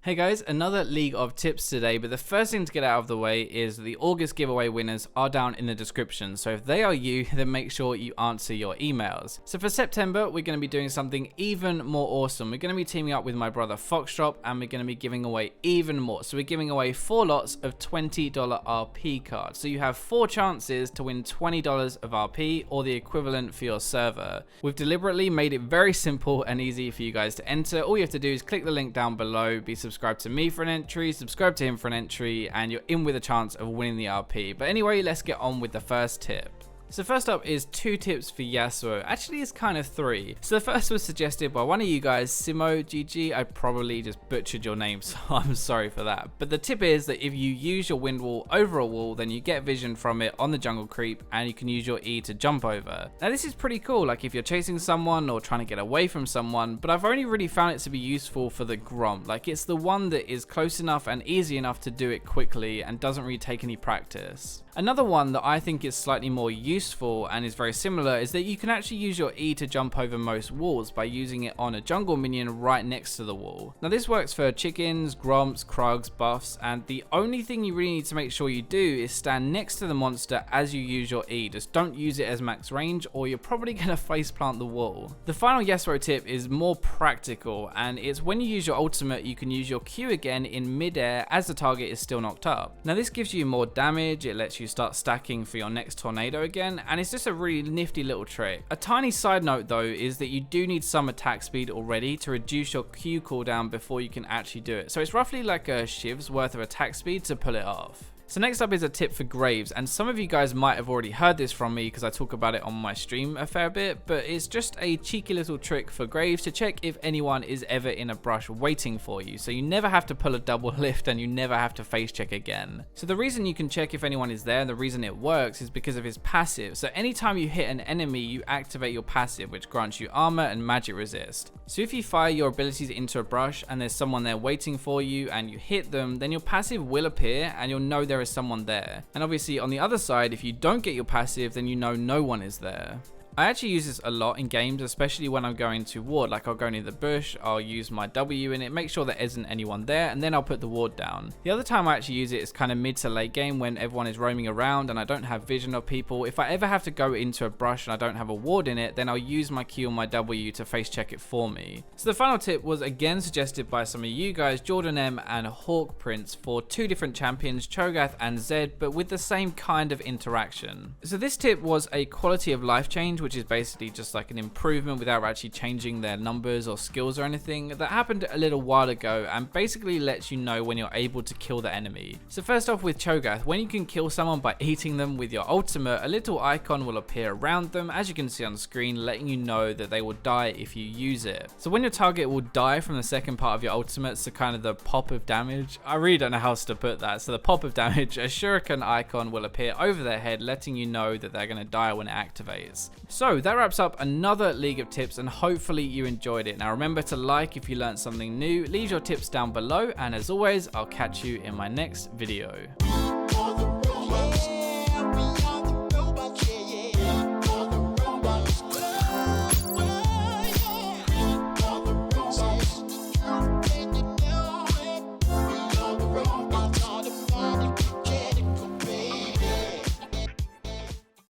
Hey guys, another League of Tips today, but the first thing to get out of the way is the August giveaway winners are down in the description, so if they are you, then make sure you answer your emails. So for September, we're going to be doing something even more awesome. We're going to be teaming up with my brother Foxdrop, and we're going to be giving away even more. So we're giving away 4 lots of $20 RP cards. So you have 4 chances to win $20 of RP, or the equivalent for your server. We've deliberately made it very simple and easy for you guys to enter. All you have to do is click the link down below, be subscribe to me for an entry, subscribe to him for an entry, and you're in with a chance of winning the RP. But anyway, let's get on with the first tip. So first up is 2 tips for Yasuo. Actually, it's kind of 3. So the first was suggested by one of you guys, Simo GG. I probably just butchered your name, so I'm sorry for that. But the tip is that if you use your wind wall over a wall, then you get vision from it on the jungle creep, and you can use your E to jump over. Now this is pretty cool, like if you're chasing someone or trying to get away from someone, but I've only really found it to be useful for the Grom. Like it's the one that is close enough and easy enough to do it quickly and doesn't really take any practice. Another one that I think is slightly more useful and is very similar is that you can actually use your E to jump over most walls by using it on a jungle minion right next to the wall. Now this works for chickens, gromps, krugs, buffs, and the only thing you really need to make sure you do is stand next to the monster as you use your E. Just don't use it as max range or you're probably going to faceplant the wall. The final Yasuo tip is more practical, and it's when you use your ultimate you can use your Q again in mid-air as the target is still knocked up. Now this gives you more damage, it lets you start stacking for your next tornado again, and it's just a really nifty little trick. A tiny side note though is that you do need some attack speed already to reduce your Q cooldown before you can actually do it. So it's roughly like a Shiv's worth of attack speed to pull it off. So next up is a tip for Graves, and some of you guys might have already heard this from me because I talk about it on my stream a fair bit, but it's just a cheeky little trick for Graves to check if anyone is ever in a brush waiting for you, so you never have to pull a double lift and you never have to face check again. So the reason you can check if anyone is there and the reason it works is because of his passive. So anytime you hit an enemy, you activate your passive, which grants you armor and magic resist. So if you fire your abilities into a brush and there's someone there waiting for you and you hit them, then your passive will appear and you'll know there is someone there. And obviously on the other side, if you don't get your passive, then you know no one is there. I actually use this a lot in games, especially when I'm going to ward. Like I'll go near the bush, I'll use my W in it, make sure there isn't anyone there, and then I'll put the ward down. The other time I actually use it is kind of mid to late game when everyone is roaming around and I don't have vision of people. If I ever have to go into a brush and I don't have a ward in it, then I'll use my Q and my W to face check it for me. So the final tip was again suggested by some of you guys, Jordan M and Hawk Prince, for 2 different champions, Cho'Gath and Zed, but with the same kind of interaction. So this tip was a quality of life change, which is basically just like an improvement without actually changing their numbers or skills or anything, that happened a little while ago and basically lets you know when you're able to kill the enemy. So first off with Cho'Gath, when you can kill someone by eating them with your ultimate, a little icon will appear around them, as you can see on the screen, letting you know that they will die if you use it. So when your target will die from the second part of your ultimate, so kind of the pop of damage, I really don't know how else to put that, so the pop of damage, a shuriken icon will appear over their head, letting you know that they're going to die when it activates. So that wraps up another League of Tips, and hopefully you enjoyed it. Now remember to like if you learned something new, leave your tips down below, and as always, I'll catch you in my next video.